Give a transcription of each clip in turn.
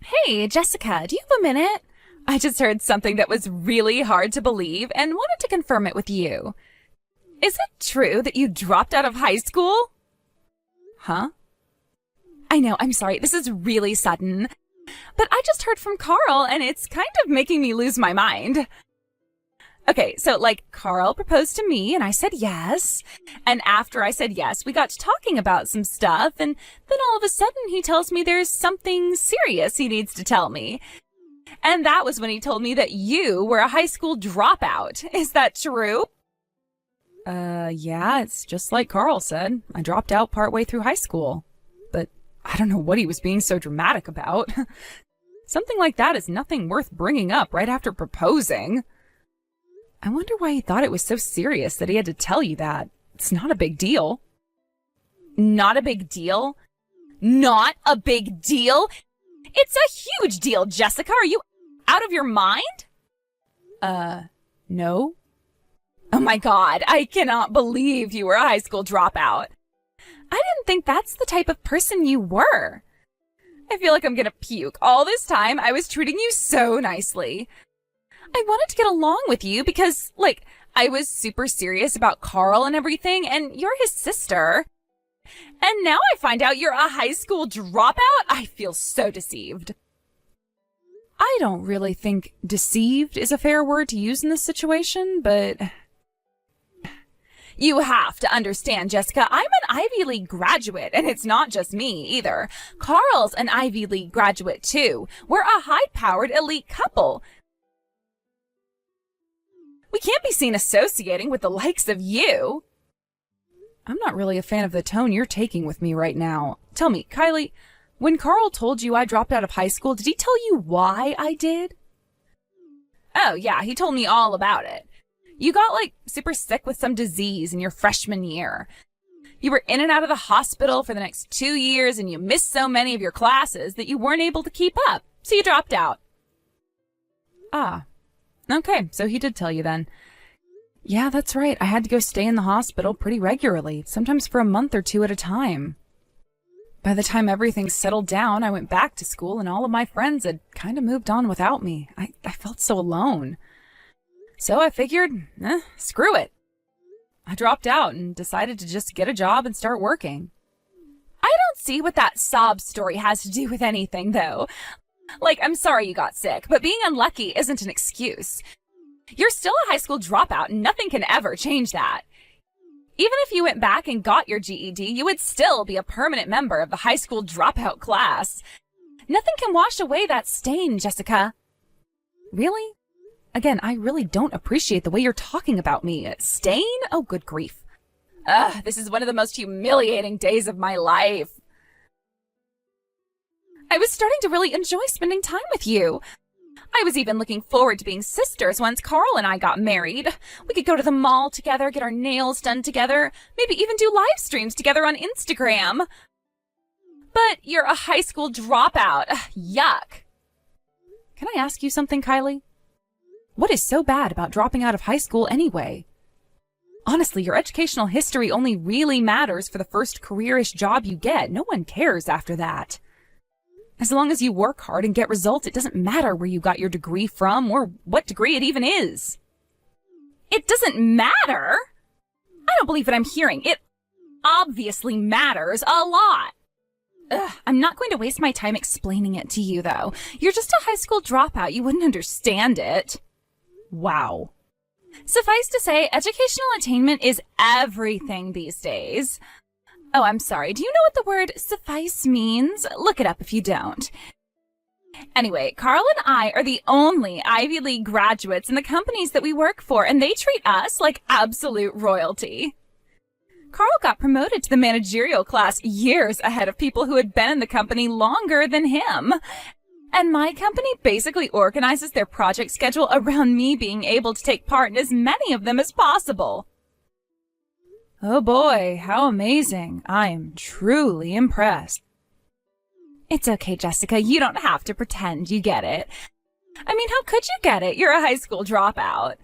Hey, Jessica, do you have a minute? I just heard something that was really hard to believe and wanted to confirm it with you. Is it true that you dropped out of high school? Huh? I know, I'm sorry, this is really sudden. But I just heard from Carl and it's kind of making me lose my mind. Okay, so Carl proposed to me and I said yes. And after I said yes, we got to talking about some stuff. And then all of a sudden he tells me there's something serious he needs to tell me. And that was when he told me that you were a high school dropout. Is that true? Yeah, it's just like Carl said. I dropped out partway through high school. But I don't know what he was being so dramatic about. Something like that is nothing worth bringing up right after proposing. I wonder why he thought it was so serious that he had to tell you that. It's not a big deal. Not a big deal? Not a big deal? It's a huge deal, Jessica. Are you out of your mind? No. Oh my God, I cannot believe you were a high school dropout. I didn't think that's the type of person you were. I feel like I'm gonna puke. All this time, I was treating you so nicely. I wanted to get along with you because, I was super serious about Carl and everything, and you're his sister. And now I find out you're a high school dropout? I feel so deceived. I don't really think deceived is a fair word to use in this situation, but you have to understand, Jessica, I'm an Ivy League graduate, and it's not just me either. Carl's an Ivy League graduate too. We're a high-powered elite couple. We can't be seen associating with the likes of you. I'm not really a fan of the tone you're taking with me right now. Tell me, Kylie, when Carl told you I dropped out of high school, did he tell you why I did? Oh, yeah, he told me all about it. You got, super sick with some disease in your freshman year. You were in and out of the hospital for the next 2 years, and you missed so many of your classes that you weren't able to keep up, so you dropped out. Ah. Okay, so he did tell you then. Yeah, that's right. I had to go stay in the hospital pretty regularly, sometimes for a month or two at a time. By the time everything settled down, I went back to school and all of my friends had kind of moved on without me. I felt so alone. So I figured, screw it. I dropped out and decided to just get a job and start working. I don't see what that sob story has to do with anything, though. I'm sorry you got sick, but being unlucky isn't an excuse. You're still a high school dropout, and nothing can ever change that. Even if you went back and got your GED, you would still be a permanent member of the high school dropout class. Nothing can wash away that stain, Jessica. Really? Again, I really don't appreciate the way you're talking about me. Stain? Oh, good grief. This is one of the most humiliating days of my life. I was starting to really enjoy spending time with you. I was even looking forward to being sisters once Carl and I got married. We could go to the mall together, get our nails done together, maybe even do live streams together on Instagram. But you're a high school dropout. Yuck. Can I ask you something, Kylie? What is so bad about dropping out of high school anyway? Honestly, your educational history only really matters for the first careerish job you get. No one cares after that. As long as you work hard and get results, it doesn't matter where you got your degree from or what degree it even is. It doesn't matter? I don't believe what I'm hearing. It obviously matters a lot. I'm not going to waste my time explaining it to you, though. You're just a high school dropout. You wouldn't understand it. Wow. Suffice to say, educational attainment is everything these days. Oh, I'm sorry. Do you know what the word suffice means? Look it up if you don't. Anyway, Carl and I are the only Ivy League graduates in the companies that we work for, and they treat us like absolute royalty. Carl got promoted to the managerial class years ahead of people who had been in the company longer than him. And my company basically organizes their project schedule around me being able to take part in as many of them as possible. Oh boy, how amazing. I am truly impressed. It's okay, Jessica. You don't have to pretend you get it. I mean, how could you get it? You're a high school dropout.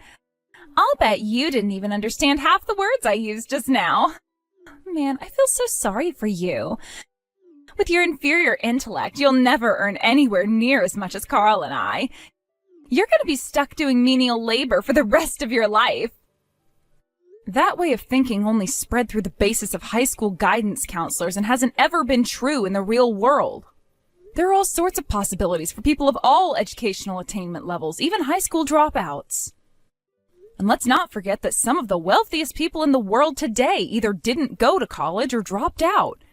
I'll bet you didn't even understand half the words I used just now. Man, I feel so sorry for you. With your inferior intellect, you'll never earn anywhere near as much as Carl and I. You're going to be stuck doing menial labor for the rest of your life. That way of thinking only spread through the basis of high school guidance counselors and hasn't ever been true in the real world. There are all sorts of possibilities for people of all educational attainment levels, even high school dropouts. And let's not forget that some of the wealthiest people in the world today either didn't go to college or dropped out.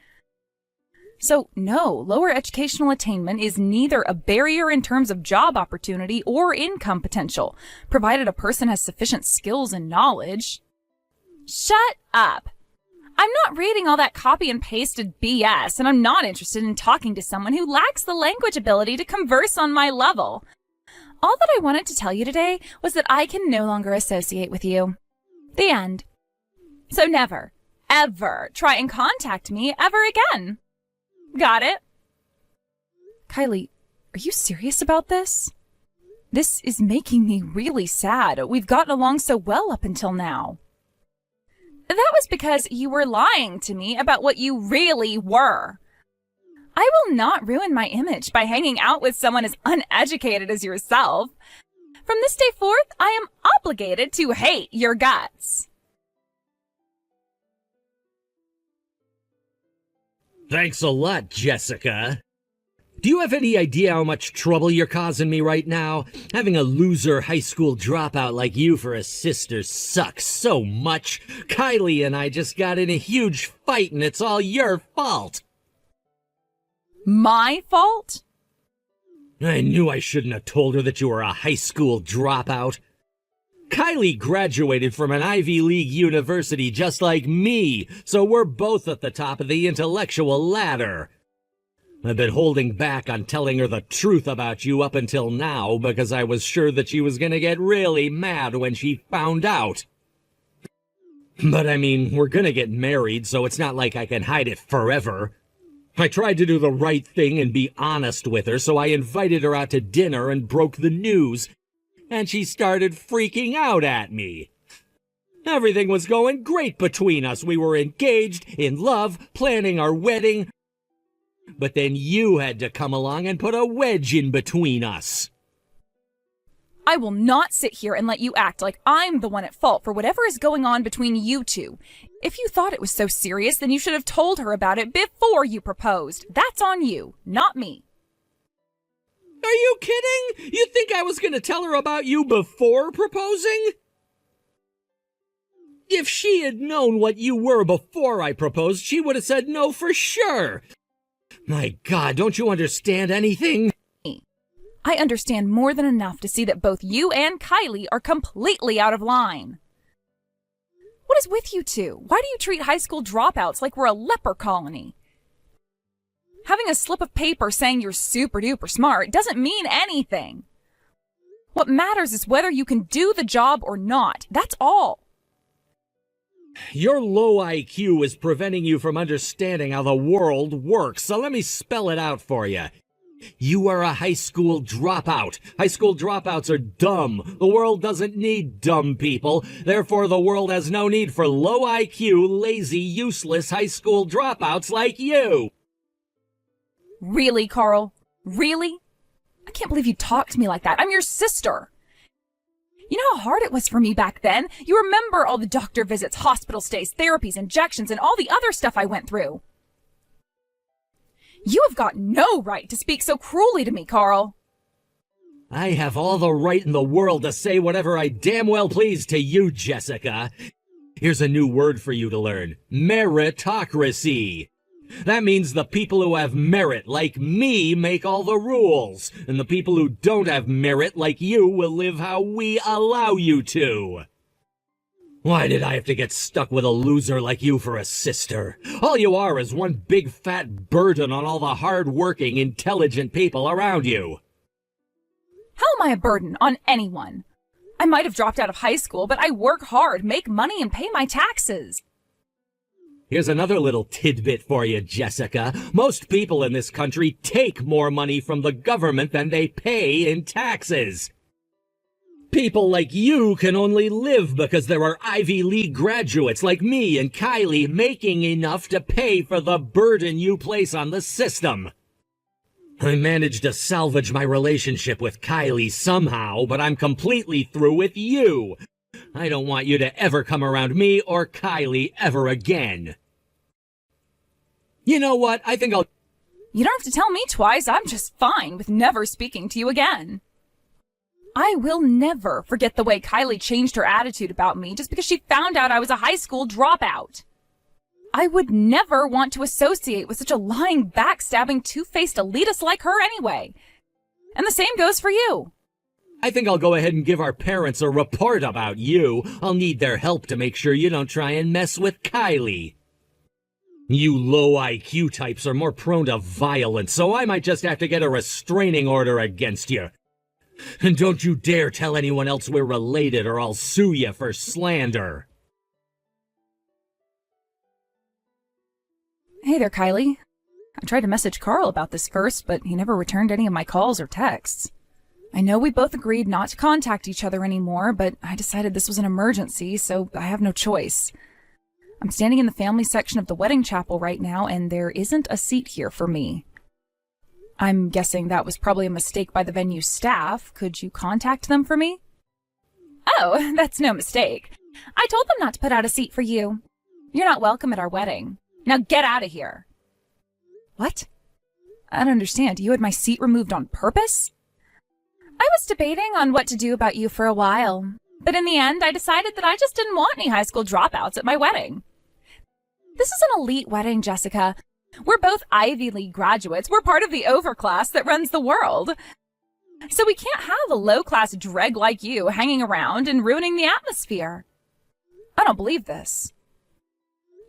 So no, lower educational attainment is neither a barrier in terms of job opportunity or income potential, provided a person has sufficient skills and knowledge. Shut up! I'm not reading all that copy and pasted BS, and I'm not interested in talking to someone who lacks the language ability to converse on my level. All that I wanted to tell you today was that I can no longer associate with you. The end. So never, ever try and contact me ever again. Got it? Kylie, are you serious about this? This is making me really sad. We've gotten along so well up until now. That was because you were lying to me about what you really were. I will not ruin my image by hanging out with someone as uneducated as yourself. From this day forth, I am obligated to hate your guts. Thanks a lot, Jessica. Do you have any idea how much trouble you're causing me right now? Having a loser high school dropout like you for a sister sucks so much. Kylie and I just got in a huge fight and it's all your fault. My fault? I knew I shouldn't have told her that you were a high school dropout. Kylie graduated from an Ivy League university just like me, so we're both at the top of the intellectual ladder. I've been holding back on telling her the truth about you up until now because I was sure that she was gonna get really mad when she found out. But I mean, we're gonna get married, so it's not like I can hide it forever. I tried to do the right thing and be honest with her, so I invited her out to dinner and broke the news, and she started freaking out at me. Everything was going great between us. We were engaged, in love, planning our wedding. But then you had to come along and put a wedge in between us. I will not sit here and let you act like I'm the one at fault for whatever is going on between you two. If you thought it was so serious, then you should have told her about it before you proposed. That's on you, not me. Are you kidding? You think I was going to tell her about you before proposing? If she had known what you were before I proposed, she would have said no for sure. My God, don't you understand anything? I understand more than enough to see that both you and Kylie are completely out of line. What is with you two? Why do you treat high school dropouts like we're a leper colony? Having a slip of paper saying you're super duper smart doesn't mean anything. What matters is whether you can do the job or not. That's all. Your low IQ is preventing you from understanding how the world works, so let me spell it out for you. You are a high school dropout. High school dropouts are dumb. The world doesn't need dumb people. Therefore, the world has no need for low IQ, lazy, useless high school dropouts like you. Really, Carl? Really? I can't believe you talked to me like that. I'm your sister. You know how hard it was for me back then? You remember all the doctor visits, hospital stays, therapies, injections, and all the other stuff I went through. You have got no right to speak so cruelly to me, Carl. I have all the right in the world to say whatever I damn well please to you, Jessica. Here's a new word for you to learn. Meritocracy. That means the people who have merit, like me, make all the rules, and the people who don't have merit, like you, will live how we allow you to. Why did I have to get stuck with a loser like you for a sister? All you are is one big fat burden on all the hard-working, intelligent people around you. How am I a burden on anyone? I might have dropped out of high school, but I work hard, make money, and pay my taxes. Here's another little tidbit for you, Jessica. Most people in this country take more money from the government than they pay in taxes. People like you can only live because there are Ivy League graduates like me and Kylie making enough to pay for the burden you place on the system. I managed to salvage my relationship with Kylie somehow, but I'm completely through with you. I don't want you to ever come around me or Kylie ever again. You know what? I think I'll... You don't have to tell me twice. I'm just fine with never speaking to you again. I will never forget the way Kylie changed her attitude about me just because she found out I was a high school dropout. I would never want to associate with such a lying, backstabbing, two-faced elitist like her anyway. And the same goes for you. I think I'll go ahead and give our parents a report about you. I'll need their help to make sure you don't try and mess with Kylie. You low IQ types are more prone to violence, so I might just have to get a restraining order against you. And don't you dare tell anyone else we're related or I'll sue you for slander. Hey there, Kylie. I tried to message Carl about this first, but he never returned any of my calls or texts. I know we both agreed not to contact each other anymore, but I decided this was an emergency, so I have no choice. I'm standing in the family section of the wedding chapel right now, and there isn't a seat here for me. I'm guessing that was probably a mistake by the venue staff. Could you contact them for me? Oh, that's no mistake. I told them not to put out a seat for you. You're not welcome at our wedding. Now get out of here. What? I don't understand. You had my seat removed on purpose? I was debating on what to do about you for a while, but in the end, I decided that I just didn't want any high school dropouts at my wedding. This is an elite wedding, Jessica. We're both Ivy League graduates. We're part of the overclass that runs the world. So we can't have a low-class dreg like you hanging around and ruining the atmosphere. I don't believe this.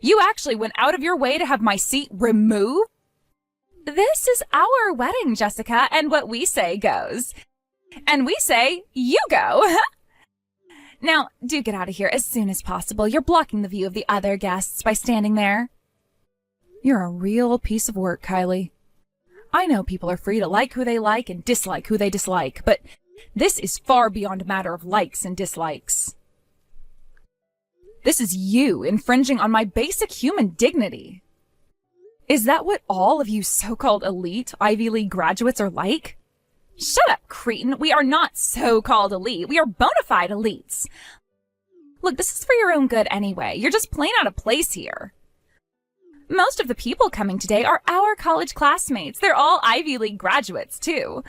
You actually went out of your way to have my seat removed? This is our wedding, Jessica, and what we say goes. And we say, you go. Now, do get out of here as soon as possible. You're blocking the view of the other guests by standing there. You're a real piece of work, Kylie. I know people are free to like who they like and dislike who they dislike, but this is far beyond a matter of likes and dislikes. This is you infringing on my basic human dignity. Is that what all of you so-called elite Ivy League graduates are like? Shut up, cretin. We are not so-called elite. We are bona fide elites. Look, this is for your own good anyway. You're just plain out of place here. Most of the people coming today are our college classmates. They're all Ivy League graduates, too.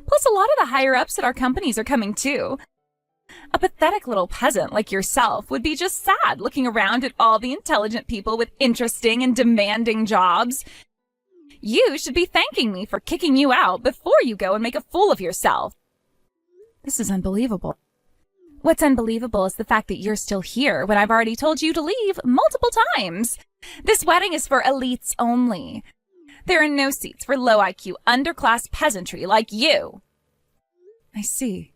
Plus, a lot of the higher-ups at our companies are coming, too. A pathetic little peasant like yourself would be just sad looking around at all the intelligent people with interesting and demanding jobs. You should be thanking me for kicking you out before you go and make a fool of yourself. This is unbelievable. What's unbelievable is the fact that you're still here when I've already told you to leave multiple times. This wedding is for elites only. There are no seats for low IQ, underclass peasantry like you. I see.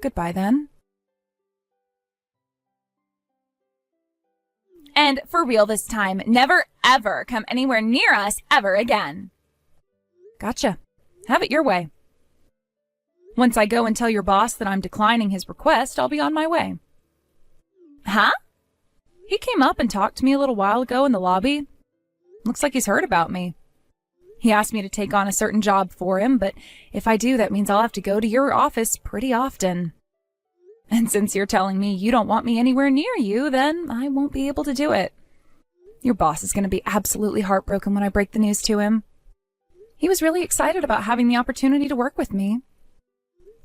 Goodbye, then. And for real this time, never, ever come anywhere near us ever again. Gotcha. Have it your way. Once I go and tell your boss that I'm declining his request, I'll be on my way. Huh? He came up and talked to me a little while ago in the lobby. Looks like he's heard about me. He asked me to take on a certain job for him, but if I do, that means I'll have to go to your office pretty often. And since you're telling me you don't want me anywhere near you, then I won't be able to do it. Your boss is going to be absolutely heartbroken when I break the news to him. He was really excited about having the opportunity to work with me.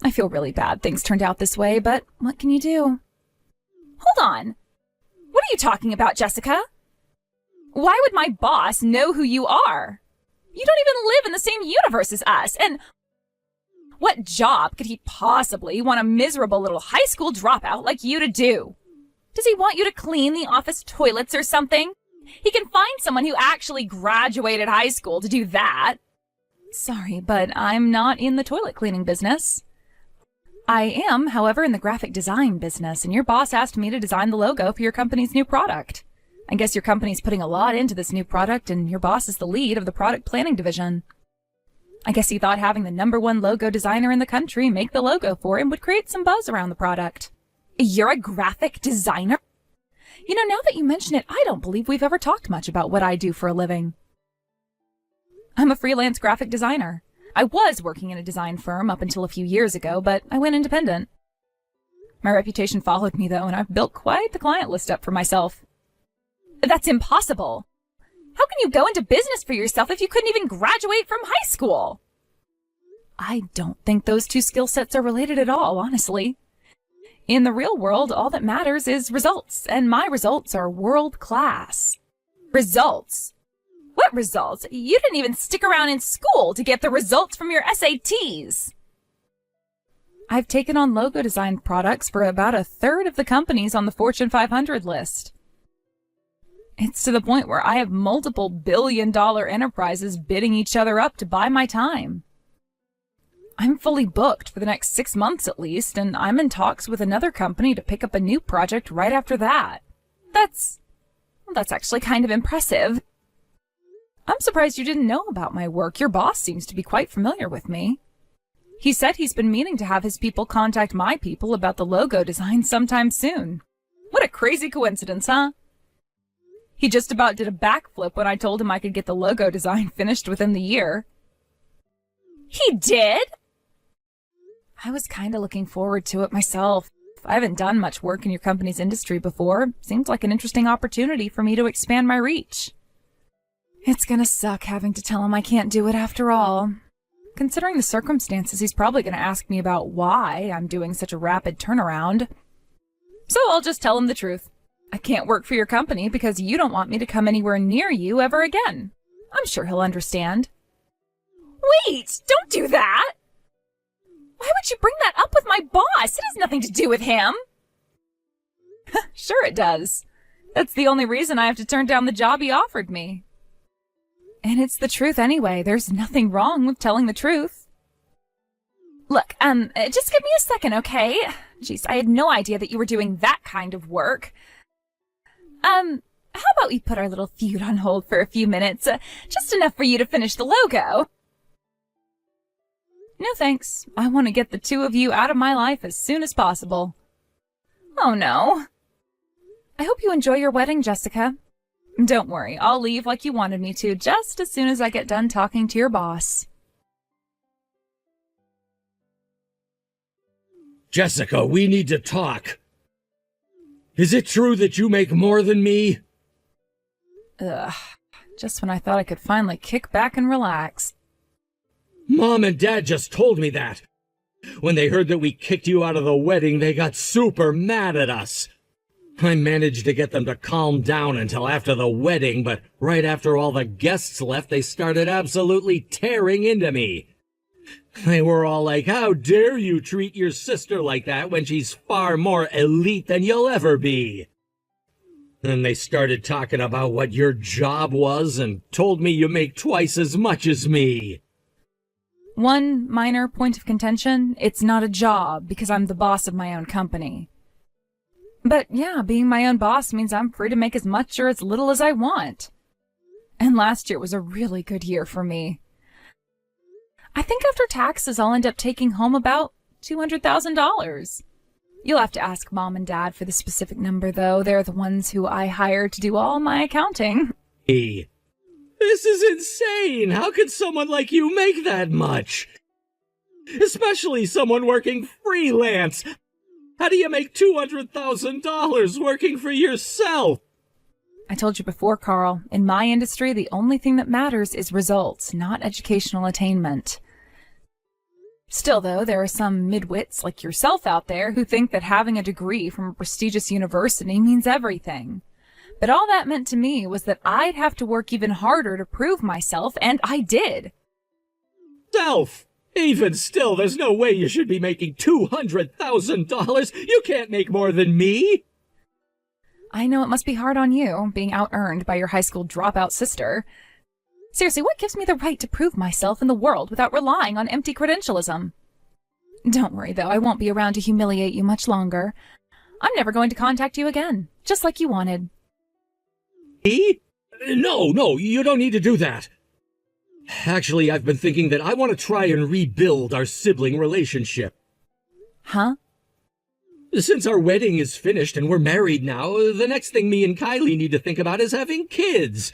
I feel really bad things turned out this way, but what can you do? Hold on. What are you talking about, Jessica? Why would my boss know who you are? You don't even live in the same universe as us, and what job could he possibly want a miserable little high school dropout like you to do? Does he want you to clean the office toilets or something? He can find someone who actually graduated high school to do that. Sorry, but I'm not in the toilet cleaning business. I am, however, in the graphic design business, and your boss asked me to design the logo for your company's new product. I guess your company's putting a lot into this new product, and your boss is the lead of the product planning division. I guess he thought having the #1 logo designer in the country make the logo for him would create some buzz around the product. You're a graphic designer? You know, now that you mention it, I don't believe we've ever talked much about what I do for a living. I'm a freelance graphic designer. I was working in a design firm up until a few years ago, but I went independent. My reputation followed me, though, and I've built quite the client list up for myself. That's impossible. How can you go into business for yourself if you couldn't even graduate from high school? I don't think those two skill sets are related at all, honestly. In the real world, all that matters is results, and my results are world class. Results? What results? You didn't even stick around in school to get the results from your SATs. I've taken on logo design products for about a third of the companies on the Fortune 500 list. It's to the point where I have multiple billion-dollar enterprises bidding each other up to buy my time. I'm fully booked for the next 6 months at least, and I'm in talks with another company to pick up a new project right after that. That's actually kind of impressive. I'm surprised you didn't know about my work. Your boss seems to be quite familiar with me. He said he's been meaning to have his people contact my people about the logo design sometime soon. What a crazy coincidence, huh? He just about did a backflip when I told him I could get the logo design finished within the year. He did? I was kind of looking forward to it myself. I haven't done much work in your company's industry before. Seems like an interesting opportunity for me to expand my reach. It's gonna suck having to tell him I can't do it after all. Considering the circumstances, he's probably gonna ask me about why I'm doing such a rapid turnaround. So I'll just tell him the truth. I can't work for your company because you don't want me to come anywhere near you ever again. I'm sure he'll understand. Wait, don't do that! Why would you bring that up with my boss? It has nothing to do with him. Sure it does. That's the only reason I have to turn down the job he offered me. And it's the truth anyway. There's nothing wrong with telling the truth. Look, just give me a second, okay? Jeez, I had no idea that you were doing that kind of work. How about we put our little feud on hold for a few minutes? Just enough for you to finish the logo. No thanks. I want to get the two of you out of my life as soon as possible. Oh no. I hope you enjoy your wedding, Jessica. Don't worry, I'll leave like you wanted me to just as soon as I get done talking to your boss. Jessica, we need to talk. Is it true that you make more than me? Ugh, just when I thought I could finally kick back and relax. Mom and Dad just told me that. When they heard that we kicked you out of the wedding, they got super mad at us. I managed to get them to calm down until after the wedding, but right after all the guests left, they started absolutely tearing into me. They were all like, "How dare you treat your sister like that when she's far more elite than you'll ever be?" Then they started talking about what your job was and told me you make twice as much as me. One minor point of contention, it's not a job because I'm the boss of my own company. But yeah, being my own boss means I'm free to make as much or as little as I want. And last year was a really good year for me. I think after taxes, I'll end up taking home about $200,000. You'll have to ask Mom and Dad for the specific number, though. They're the ones who I hired to do all my accounting. Hey, this is insane! How could someone like you make that much? Especially someone working freelance! How do you make $200,000 working for yourself? I told you before, Carl, in my industry, the only thing that matters is results, not educational attainment. Still, though, there are some midwits like yourself out there who think that having a degree from a prestigious university means everything. But all that meant to me was that I'd have to work even harder to prove myself, and I did. Self! Even still, there's no way you should be making $200,000. You can't make more than me. I know it must be hard on you, being out-earned by your high school dropout sister. Seriously, what gives me the right to prove myself in the world without relying on empty credentialism? Don't worry, though, I won't be around to humiliate you much longer. I'm never going to contact you again, just like you wanted. Me? No, you don't need to do that. Actually, I've been thinking that I want to try and rebuild our sibling relationship. Huh? Since our wedding is finished and we're married now, the next thing me and Kylie need to think about is having kids.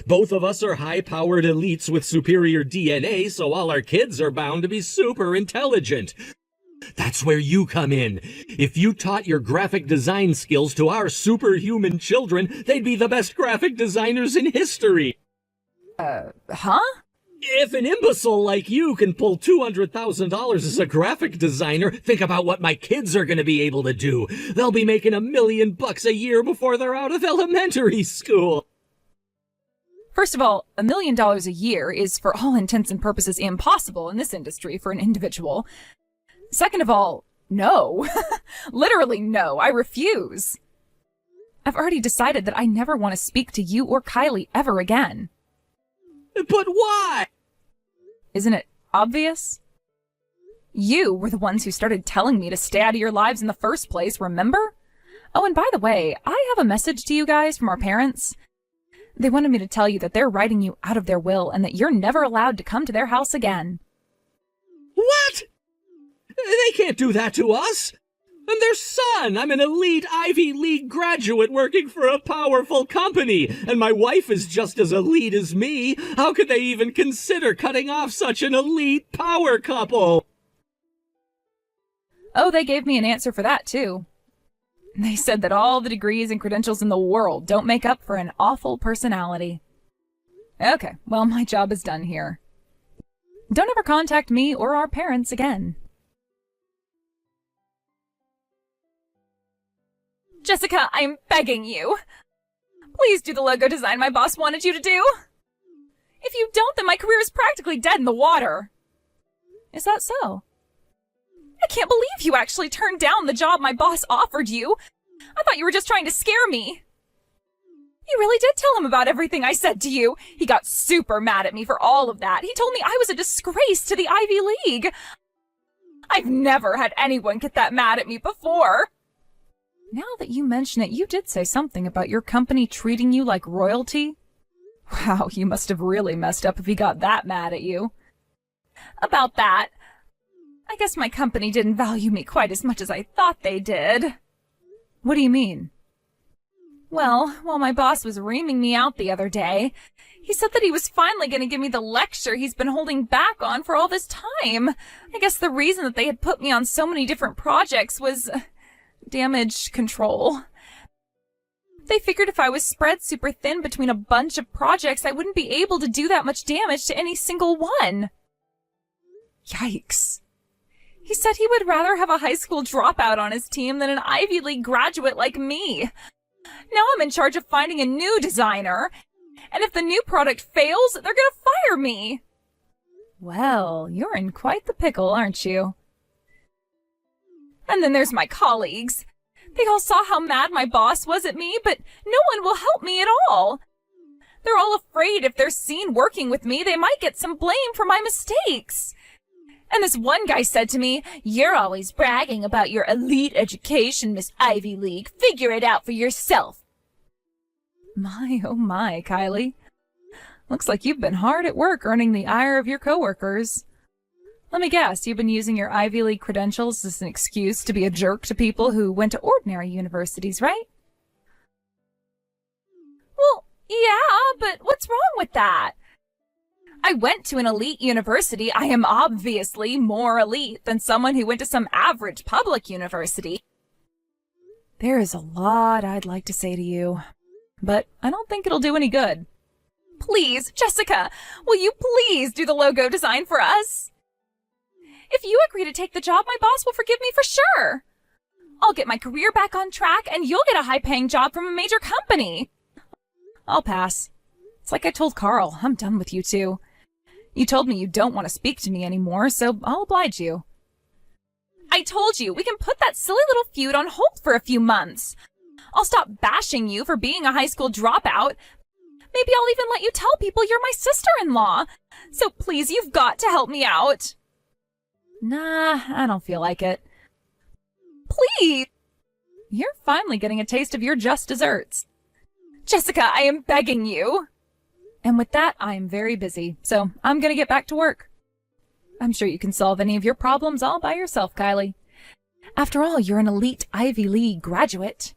Both of us are high-powered elites with superior DNA, so all our kids are bound to be super intelligent. That's where you come in. If you taught your graphic design skills to our superhuman children, they'd be the best graphic designers in history. Huh? If an imbecile like you can pull $200,000 as a graphic designer, think about what my kids are going to be able to do. They'll be making $1 million a year before they're out of elementary school. First of all, $1 million a year is for all intents and purposes impossible in this industry for an individual. Second of all, no. Literally no, I refuse. I've already decided that I never want to speak to you or Kylie ever again. But why? Isn't it obvious? You were the ones who started telling me to stay out of your lives in the first place, remember? Oh, and by the way, I have a message to you guys from our parents. They wanted me to tell you that they're writing you out of their will and that you're never allowed to come to their house again. What? They can't do that to us. I'm their son. I'm an elite Ivy League graduate working for a powerful company, and my wife is just as elite as me. How could they even consider cutting off such an elite power couple? Oh, they gave me an answer for that, too. They said that all the degrees and credentials in the world don't make up for an awful personality. Okay, well, my job is done here. Don't ever contact me or our parents again. Jessica, I'm begging you. Please do the logo design my boss wanted you to do. If you don't, then my career is practically dead in the water. Is that so? I can't believe you actually turned down the job my boss offered you. I thought you were just trying to scare me. You really did tell him about everything I said to you. He got super mad at me for all of that. He told me I was a disgrace to the Ivy League. I've never had anyone get that mad at me before. Now that you mention it, you did say something about your company treating you like royalty. Wow, you must have really messed up if he got that mad at you. About that, I guess my company didn't value me quite as much as I thought they did. What do you mean? Well, while my boss was reaming me out the other day, he said that he was finally going to give me the lecture he's been holding back on for all this time. I guess the reason that they had put me on so many different projects was damage control. They figured if I was spread super thin between a bunch of projects, I wouldn't be able to do that much damage to any single one. Yikes. He said he would rather have a high school dropout on his team than an Ivy League graduate like me. Now I'm in charge of finding a new designer, and if the new product fails, they're gonna fire me. Well, you're in quite the pickle, aren't you? And then there's my colleagues. They all saw how mad my boss was at me, but no one will help me at all. They're all afraid if they're seen working with me, they might get some blame for my mistakes. And this one guy said to me, "You're always bragging about your elite education, Miss Ivy League. Figure it out for yourself." My, oh my, Kylie. Looks like you've been hard at work earning the ire of your coworkers. Let me guess, you've been using your Ivy League credentials as an excuse to be a jerk to people who went to ordinary universities, right? Well, yeah, but what's wrong with that? I went to an elite university. I am obviously more elite than someone who went to some average public university. There is a lot I'd like to say to you, but I don't think it'll do any good. Please, Jessica, will you please do the logo design for us? If you agree to take the job, my boss will forgive me for sure. I'll get my career back on track, and you'll get a high-paying job from a major company. I'll pass. It's like I told Carl, I'm done with you two. You told me you don't want to speak to me anymore, so I'll oblige you. I told you, we can put that silly little feud on hold for a few months. I'll stop bashing you for being a high school dropout. Maybe I'll even let you tell people you're my sister-in-law. So please, you've got to help me out. Nah, I don't feel like it. Please! You're finally getting a taste of your just desserts. Jessica, I am begging you. And with that, I am very busy, so I'm gonna get back to work. I'm sure you can solve any of your problems all by yourself, Kylie. After all, you're an elite Ivy League graduate.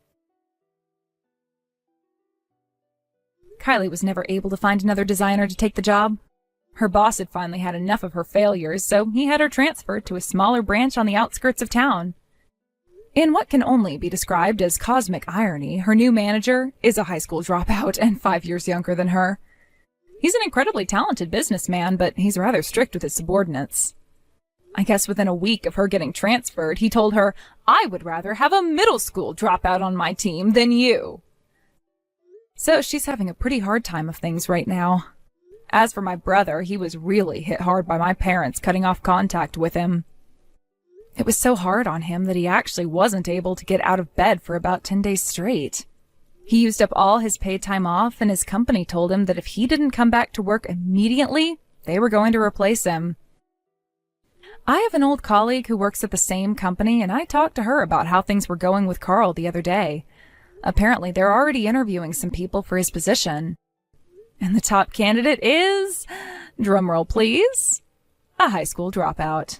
Kylie was never able to find another designer to take the job. Her boss had finally had enough of her failures, so he had her transferred to a smaller branch on the outskirts of town. In what can only be described as cosmic irony, her new manager is a high school dropout and 5 years younger than her. He's an incredibly talented businessman, but he's rather strict with his subordinates. I guess within a week of her getting transferred, he told her, "I would rather have a middle school dropout on my team than you." So she's having a pretty hard time of things right now. As for my brother, he was really hit hard by my parents cutting off contact with him. It was so hard on him that he actually wasn't able to get out of bed for about 10 days straight. He used up all his paid time off, and his company told him that if he didn't come back to work immediately, they were going to replace him. I have an old colleague who works at the same company, and I talked to her about how things were going with Carl the other day. Apparently, they're already interviewing some people for his position. And the top candidate is, drumroll please, a high school dropout.